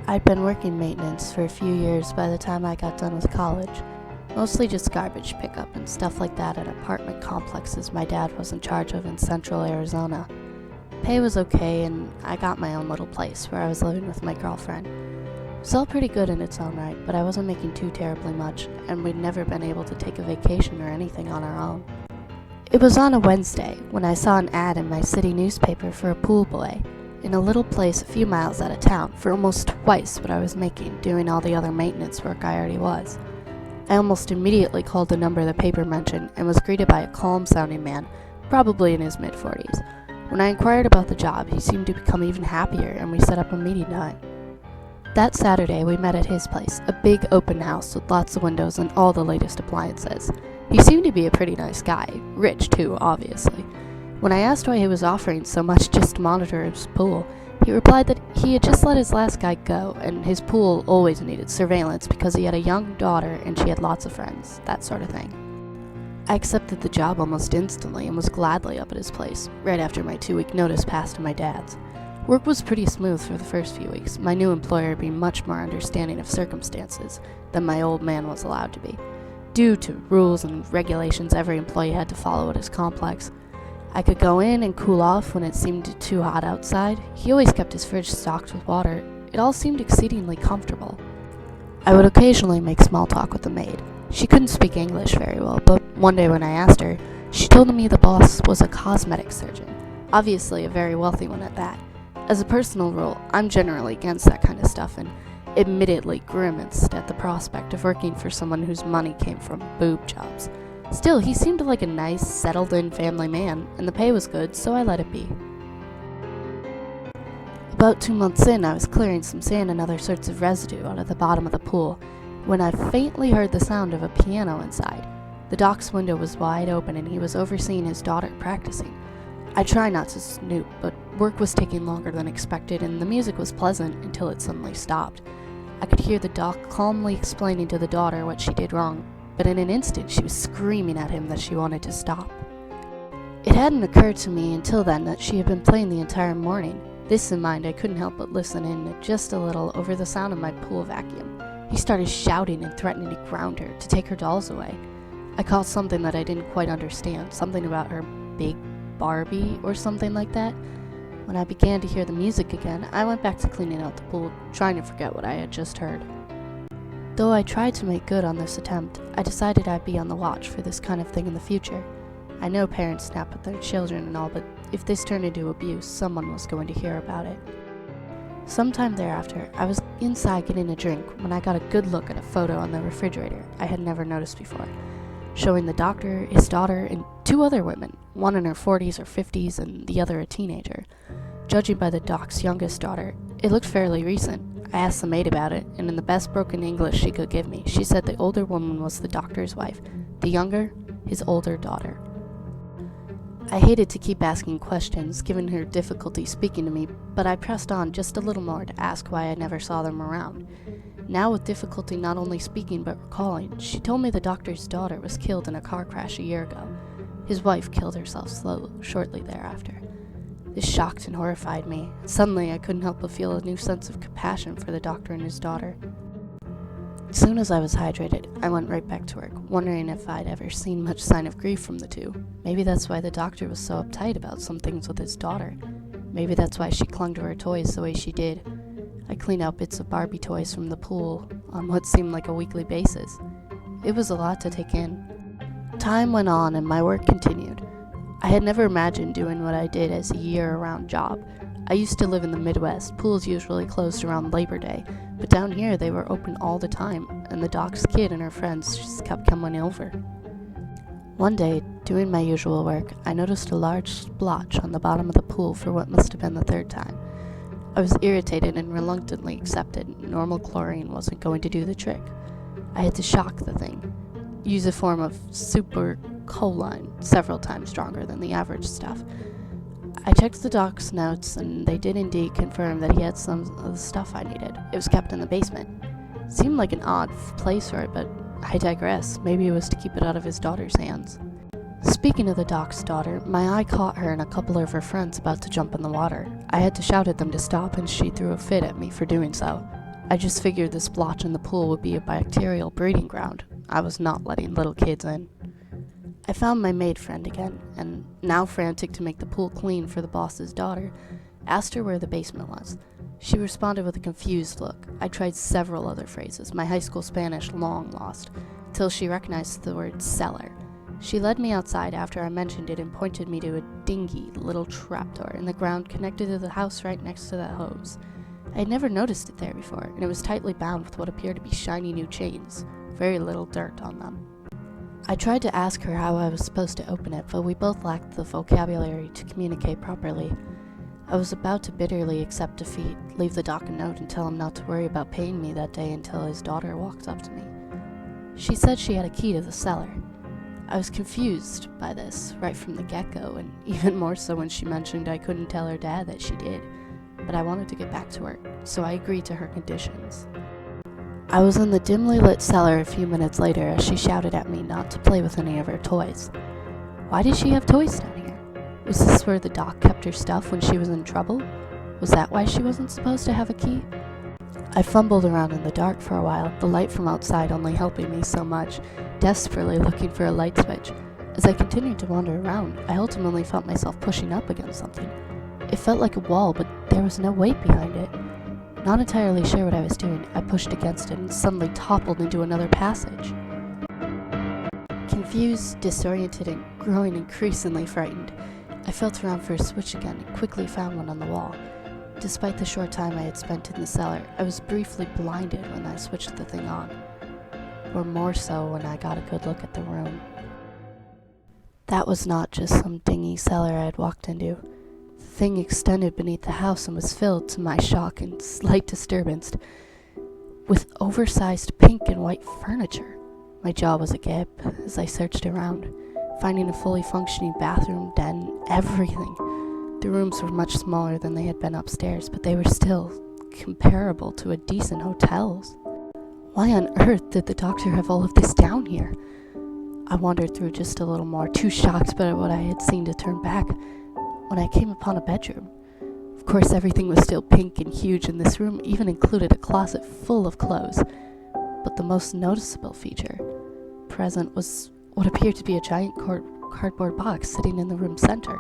I'd been working maintenance for a few years by the time I got done with college. Mostly just garbage pickup and stuff like that at apartment complexes my dad was in charge of in central Arizona. Pay was okay, and I got my own little place where I was living with my girlfriend. It was all pretty good in its own right, but I wasn't making too terribly much, and we'd never been able to take a vacation or anything on our own. It was on a Wednesday when I saw an ad in my city newspaper for a pool boy in a little place a few miles out of town for almost twice what I was making doing all the other maintenance work I already was. I almost immediately called the number the paper mentioned and was greeted by a calm-sounding man, probably in his mid-40s. When I inquired about the job, he seemed to become even happier, and we set up a meeting night. That Saturday, we met at his place, a big open house with lots of windows and all the latest appliances. He seemed to be a pretty nice guy, rich too, obviously. When I asked why he was offering so much just to monitor his pool, he replied that he had just let his last guy go, and his pool always needed surveillance because he had a young daughter and she had lots of friends, that sort of thing. I accepted the job almost instantly and was gladly up at his place, right after my 2-week notice passed to my dad's. Work was pretty smooth for the first few weeks, my new employer being much more understanding of circumstances than my old man was allowed to be. Due to rules and regulations every employee had to follow at his complex, I could go in and cool off when it seemed too hot outside. He always kept his fridge stocked with water. It all seemed exceedingly comfortable. I would occasionally make small talk with the maid. She couldn't speak English very well, but one day when I asked her, she told me the boss was a cosmetic surgeon, obviously a very wealthy one at that. As a personal rule, I'm generally against that kind of stuff and admittedly grimaced at the prospect of working for someone whose money came from boob jobs. Still, he seemed like a nice, settled-in family man, and the pay was good, so I let it be. About 2 months in, I was clearing some sand and other sorts of residue out of the bottom of the pool, when I faintly heard the sound of a piano inside. The doc's window was wide open, and he was overseeing his daughter practicing. I tried not to snoop, but work was taking longer than expected, and the music was pleasant until it suddenly stopped. I could hear the doc calmly explaining to the daughter what she did wrong, but in an instant she was screaming at him that she wanted to stop. It hadn't occurred to me until then that she had been playing the entire morning. This in mind, I couldn't help but listen in just a little over the sound of my pool vacuum. He started shouting and threatening to ground her, to take her dolls away. I caught something that I didn't quite understand, something about her big Barbie or something like that. When I began to hear the music again, I went back to cleaning out the pool, trying to forget what I had just heard. Though I tried to make good on this attempt, I decided I'd be on the watch for this kind of thing in the future. I know parents snap at their children and all, but if this turned into abuse, someone was going to hear about it. Sometime thereafter, I was inside getting a drink when I got a good look at a photo on the refrigerator I had never noticed before, showing the doctor, his daughter, and 2 other women, one in her 40s or 50s and the other a teenager. Judging by the doc's youngest daughter, it looked fairly recent. I asked the maid about it, and in the best broken English she could give me, she said the older woman was the doctor's wife, the younger, his older daughter. I hated to keep asking questions, given her difficulty speaking to me, but I pressed on just a little more to ask why I never saw them around. Now with difficulty not only speaking but recalling, she told me the doctor's daughter was killed in a car crash a year ago. His wife killed herself shortly thereafter. This shocked and horrified me. Suddenly, I couldn't help but feel a new sense of compassion for the doctor and his daughter. As soon as I was hydrated, I went right back to work, wondering if I'd ever seen much sign of grief from the two. Maybe that's why the doctor was so uptight about some things with his daughter. Maybe that's why she clung to her toys the way she did. I cleaned out bits of Barbie toys from the pool on what seemed like a weekly basis. It was a lot to take in. Time went on and my work continued. I had never imagined doing what I did as a year-round job. I used to live in the Midwest. Pools usually closed around Labor Day, but down here they were open all the time, and the doc's kid and her friends just kept coming over. One day, doing my usual work, I noticed a large splotch on the bottom of the pool for what must have been the 3rd time. I was irritated and reluctantly accepted normal chlorine wasn't going to do the trick. I had to shock the thing, use a form of supercholine several times stronger than the average stuff. I checked the doc's notes, and they did indeed confirm that he had some of the stuff I needed. It was kept in the basement. It seemed like an odd place for it, but I digress. Maybe it was to keep it out of his daughter's hands. Speaking of the doc's daughter, my eye caught her and a couple of her friends about to jump in the water. I had to shout at them to stop, and she threw a fit at me for doing so. I just figured this blotch in the pool would be a bacterial breeding ground. I was not letting little kids in. I found my maid friend again, and now frantic to make the pool clean for the boss's daughter, asked her where the basement was. She responded with a confused look. I tried several other phrases, my high school Spanish long lost, till she recognized the word cellar. She led me outside after I mentioned it and pointed me to a dingy little trapdoor in the ground connected to the house right next to that hose. I had never noticed it there before, and it was tightly bound with what appeared to be shiny new chains, very little dirt on them. I tried to ask her how I was supposed to open it, but we both lacked the vocabulary to communicate properly. I was about to bitterly accept defeat, leave the doc a note and tell him not to worry about paying me that day until his daughter walked up to me. She said she had a key to the cellar. I was confused by this right from the get-go, and even more so when she mentioned I couldn't tell her dad that she did. But I wanted to get back to work, so I agreed to her conditions. I was in the dimly lit cellar a few minutes later as she shouted at me not to play with any of her toys. Why did she have toys down here? Was this where the doc kept her stuff when she was in trouble? Was that why she wasn't supposed to have a key? I fumbled around in the dark for a while, the light from outside only helping me so much, desperately looking for a light switch. As I continued to wander around, I ultimately felt myself pushing up against something. It felt like a wall, but there was no weight behind it. Not entirely sure what I was doing, I pushed against it and suddenly toppled into another passage. Confused, disoriented, and growing increasingly frightened, I felt around for a switch again and quickly found one on the wall. Despite the short time I had spent in the cellar, I was briefly blinded when I switched the thing on, or more so when I got a good look at the room. That was not just some dingy cellar I had walked into. The thing extended beneath the house and was filled, to my shock and slight disturbance, with oversized pink and white furniture. My jaw was agape as I searched around, finding a fully functioning bathroom, den, everything. The rooms were much smaller than they had been upstairs, but they were still comparable to a decent hotel's. Why on earth did the doctor have all of this down here? I wandered through just a little more, too shocked by what I had seen to turn back, when I came upon a bedroom. Of course, everything was still pink and huge, and this room even included a closet full of clothes. But the most noticeable feature present was what appeared to be a giant cardboard box sitting in the room's center.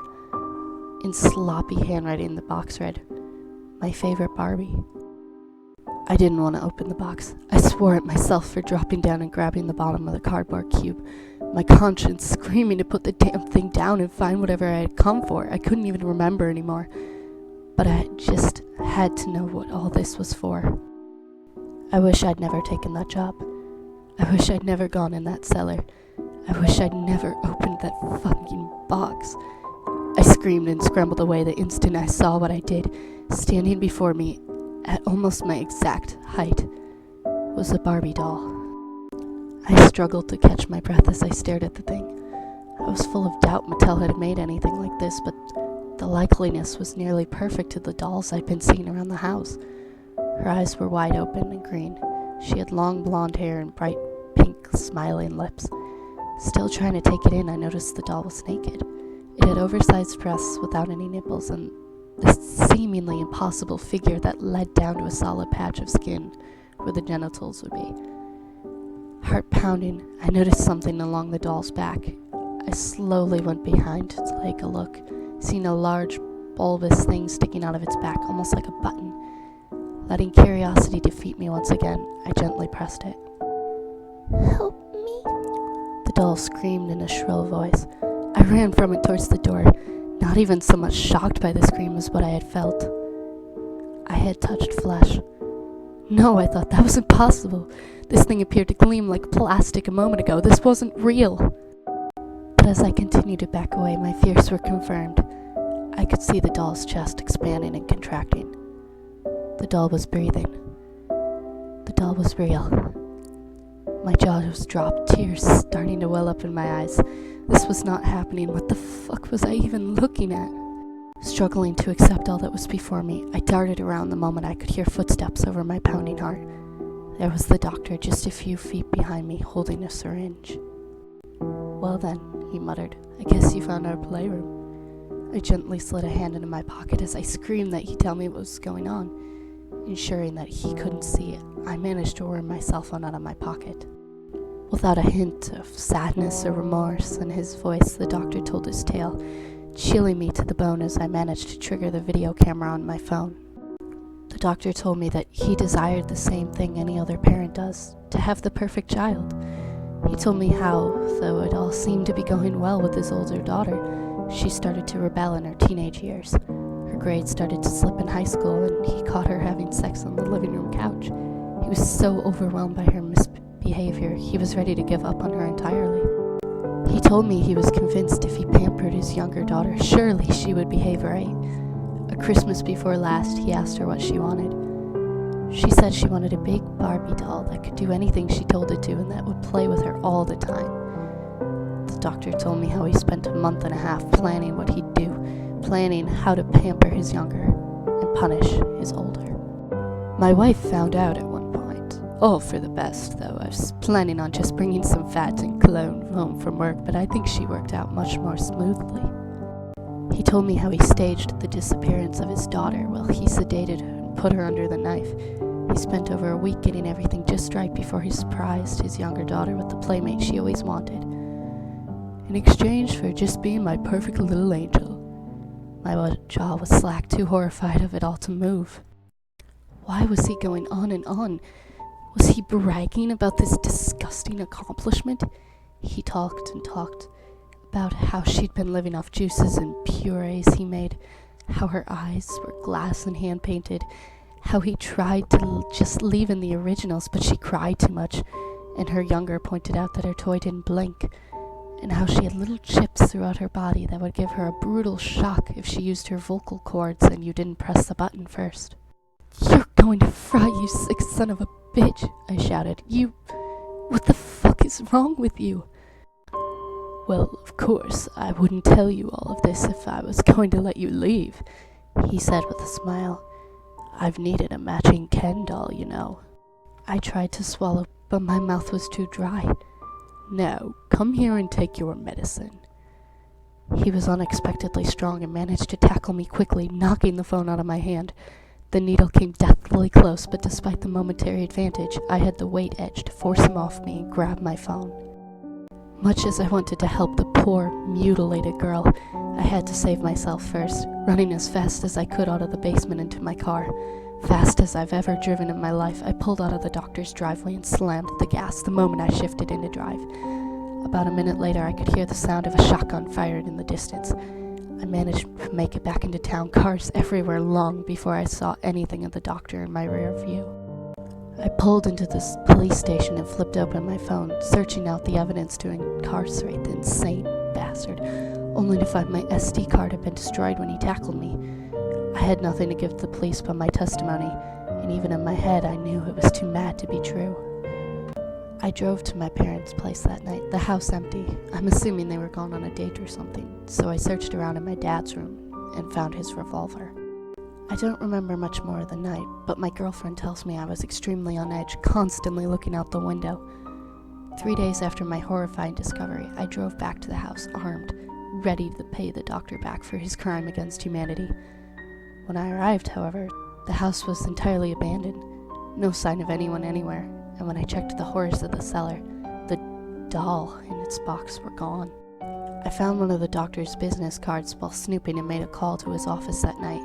In sloppy handwriting, the box read, "My favorite Barbie." I didn't want to open the box. I swore at myself for dropping down and grabbing the bottom of the cardboard cube, my conscience screaming to put the damn thing down and find whatever I had come for. I couldn't even remember anymore. But I just had to know what all this was for. I wish I'd never taken that job. I wish I'd never gone in that cellar. I wish I'd never opened that fucking box. I screamed and scrambled away the instant I saw what I did. Standing before me, at almost my exact height, was a Barbie doll. I struggled to catch my breath as I stared at the thing. I was full of doubt Mattel had made anything like this, but the likeliness was nearly perfect to the dolls I'd been seeing around the house. Her eyes were wide open and green. She had long blonde hair and bright pink smiling lips. Still trying to take it in, I noticed the doll was naked. It had oversized breasts without any nipples and this seemingly impossible figure that led down to a solid patch of skin where the genitals would be. Heart pounding, I noticed something along the doll's back. I slowly went behind to take a look, seeing a large, bulbous thing sticking out of its back, almost like a button. Letting curiosity defeat me once again, I gently pressed it. "Help me," the doll screamed in a shrill voice. I ran from it towards the door, not even so much shocked by the scream as what I had felt. I had touched flesh. No, I thought, that was impossible. This thing appeared to gleam like plastic a moment ago. This wasn't real. But as I continued to back away, my fears were confirmed. I could see the doll's chest expanding and contracting. The doll was breathing. The doll was real. My jaw was dropped, tears starting to well up in my eyes. This was not happening. What the fuck was I even looking at? Struggling to accept all that was before me, I darted around the moment I could hear footsteps over my pounding heart. There was the doctor just a few feet behind me, holding a syringe. "Well then," he muttered, "I guess you found our playroom." I gently slid a hand into my pocket as I screamed that he tell me what was going on. ensuring that he couldn't see it. I managed to worm my cell phone out of my pocket. Without a hint of sadness or remorse in his voice, the doctor told his tale, chilling me to the bone as I managed to trigger the video camera on my phone. The doctor told me that he desired the same thing any other parent does, to have the perfect child. He told me how, though it all seemed to be going well with his older daughter, she started to rebel in her teenage years. Her grades started to slip in high school, and he caught her having sex on the living room couch. He was so overwhelmed by her misbehavior, he was ready to give up on her entirely. He told me he was convinced if he pampered his younger daughter, surely she would behave right. A Christmas before last, he asked her what she wanted. She said she wanted a big Barbie doll that could do anything she told it to and that would play with her all the time. The doctor told me how he spent a month and a half planning what he'd do, planning how to pamper his younger and punish his older. My wife found out at one point. All for the best, though. I was planning on just bringing some fat and cologne home from work, but I think she worked out much more smoothly. He told me how he staged the disappearance of his daughter while he sedated her and put her under the knife. He spent over a week getting everything just right before he surprised his younger daughter with the playmate she always wanted, in exchange for just being my perfect little angel. My jaw was slack, too horrified of it all to move. Why was he going on and on? Was he bragging about this disgusting accomplishment? He talked and talked about how she'd been living off juices and purees he made, how her eyes were glass and hand-painted, how he tried to just leave in the originals, but she cried too much, and her younger pointed out that her toy didn't blink, and how she had little chips throughout her body that would give her a brutal shock if she used her vocal cords and you didn't press the button first. "You're going to fry, you sick son of a bitch," I shouted. What the fuck is wrong with you?" "Well, of course, I wouldn't tell you all of this if I was going to let you leave," he said with a smile. "I've needed a matching Ken doll, you know." I tried to swallow, but my mouth was too dry. "Now, come here and take your medicine." He was unexpectedly strong and managed to tackle me quickly, knocking the phone out of my hand. The needle came deathly close, but despite the momentary advantage, I had the weight edge to force him off me and grab my phone. Much as I wanted to help the poor, mutilated girl, I had to save myself first, running as fast as I could out of the basement into my car. Fast as I've ever driven in my life, I pulled out of the doctor's driveway and slammed the gas the moment I shifted into drive. About a minute later, I could hear the sound of a shotgun fired in the distance. I managed to make it back into town, cars everywhere, long before I saw anything of the doctor in my rear view. I pulled into this police station and flipped open my phone, searching out the evidence to incarcerate the insane bastard, only to find my SD card had been destroyed when he tackled me. I had nothing to give the police but my testimony, and even in my head I knew it was too mad to be true. I drove to my parents' place that night, the house empty. I'm assuming they were gone on a date or something, so I searched around in my dad's room and found his revolver. I don't remember much more of the night, but my girlfriend tells me I was extremely on edge, constantly looking out the window. 3 days after my horrifying discovery, I drove back to the house armed, ready to pay the doctor back for his crime against humanity. When I arrived, however, the house was entirely abandoned, no sign of anyone anywhere, and when I checked the horrors of the cellar, the doll in its box were gone. I found one of the doctor's business cards while snooping and made a call to his office that night.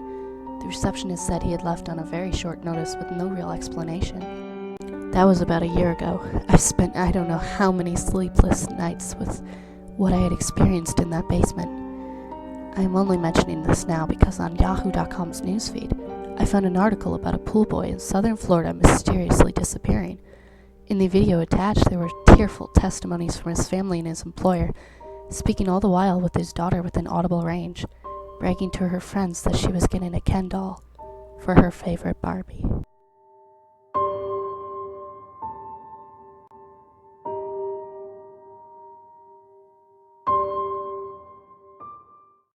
The receptionist said he had left on a very short notice with no real explanation. That was about a year ago. I've spent I don't know how many sleepless nights with what I had experienced in that basement. I am only mentioning this now because on Yahoo.com's newsfeed, I found an article about a pool boy in southern Florida mysteriously disappearing. In the video attached, there were tearful testimonies from his family and his employer, speaking all the while with his daughter within audible range, bragging to her friends that she was getting a Ken doll for her favorite Barbie.